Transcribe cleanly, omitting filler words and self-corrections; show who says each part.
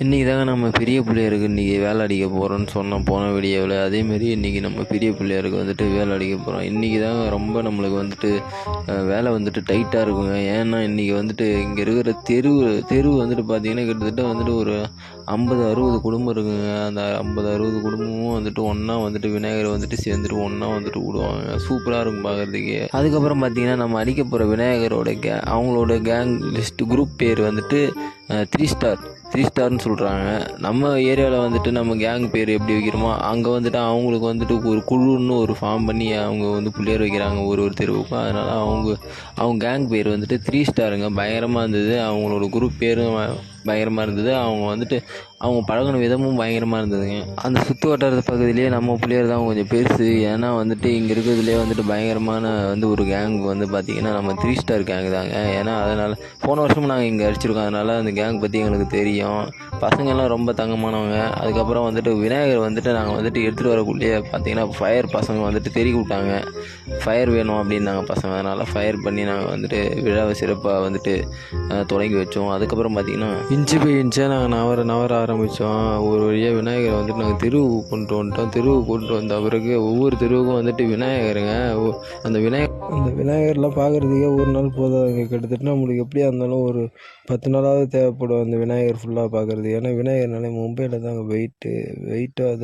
Speaker 1: இன்றைக்கி தாங்க நம்ம பெரிய பிள்ளையாருக்கு இன்றைக்கி வேலை அடிக்க போகிறோன்னு சொன்னோம் போன வீடியோவில். அதேமாரி இன்றைக்கி நம்ம பெரிய பிள்ளையாருக்கு வந்துட்டு வேலை அடிக்க போகிறோம். இன்றைக்கி தாங்க ரொம்ப நம்மளுக்கு வந்துட்டு வேலை வந்துட்டு டைட்டாக இருக்குங்க. ஏன்னா இன்றைக்கி வந்துட்டு இங்கே இருக்கிற தெரு வந்துட்டு பார்த்திங்கன்னா கிட்டத்தட்ட வந்துட்டு ஒரு 50-60 குடும்பம் இருக்குங்க. அந்த 50-60 குடும்பமும் வந்துட்டு ஒன்றா வந்துட்டு விநாயகரை வந்துட்டு சேர்ந்துட்டு ஒன்றா வந்துட்டு விடுவாங்க. சூப்பராக இருக்கும் பார்க்குறதுக்கே. அதுக்கப்புறம் பார்த்திங்கன்னா நம்ம அடிக்க போகிற விநாயகரோட அவங்களோட கேங் லிஸ்ட்டு குரூப் பேர் வந்துட்டு 3 ஸ்டார்னு சொல்கிறாங்க. நம்ம ஏரியாவில் வந்துட்டு நம்ம கேங் பேர் எப்படி வைக்கிறோமோ அங்கே வந்துட்டு அவங்களுக்கு வந்துட்டு ஒரு குழுன்னு ஒரு ஃபார்ம் பண்ணி அவங்க வந்து பிள்ளையார் வைக்கிறாங்க ஒரு தெருவுக்கும். அதனால் அவங்க கேங் பேர் வந்துட்டு 3 ஸ்டாருங்க. பயங்கரமாக இருந்தது. அவங்களோட குரூப் பேரும் பயங்கரமாக இருந்தது. அவங்க பழகின விதமும் பயங்கரமாக இருந்ததுங்க. அந்த சுற்று வட்டாரத்து பகுதியிலேயே நம்ம பிள்ளையார் தான் கொஞ்சம் பெருசு. ஏன்னா வந்துட்டு இங்கே இருக்கிறதுலே வந்துட்டு பயங்கரமான வந்து ஒரு கேங் வந்து பார்த்திங்கன்னா நம்ம 3 ஸ்டார் கேங் தாங்க. ஏன்னா அதனால் போன வருஷமும் நாங்கள் இங்கே அடிச்சிருக்கோம். அதனால் அந்த கேங் பற்றி எங்களுக்கு தெரியும். பசங்கள்லாம் ரொம்ப தங்கமானவங்க. அதுக்கப்புறம் வந்துட்டு விநாயகர் வந்துட்டு நாங்கள் வந்துட்டு எடுத்துகிட்டு வரக்குள்ளேயே பார்த்திங்கன்னா ஃபயர் பசங்க வந்துட்டு தெருக்கி விட்டாங்க. ஃபயர் வேணும் அப்படின்னாங்க பசங்க. அதனால் ஃபயர் பண்ணி நாங்கள் வந்துட்டு விழாவை சிறப்பாக வந்துட்டு தொடங்கி வச்சோம். அதுக்கப்புறம் பார்த்திங்கன்னா இன்ச்சு பை இன்ச்சாக நாங்கள் நவர ஆரம்பித்தோம். ஒரு வழியாக விநாயகரை வந்துட்டு நாங்கள் தெருவுக்கு கொண்டு வந்துட்டோம். தெருவுக்கு கொண்டு வந்த பிறகு ஒவ்வொரு தெருவுக்கும் வந்துட்டு விநாயகருங்க. அந்த விநாயகர்லாம் பார்க்குறதுக்கே ஒரு நாள் போதாதுங்க. கிட்டத்தட்ட நம்மளுக்கு எப்படியா இருந்தாலும் ஒரு 10 நாளாவது தேவைப்படும் அந்த விநாயகர் ஃபுல்லாக பார்க்குறது. ஏன்னா விநாயகர்னாலே மும்பையில் தாங்க வெயிட்டு அது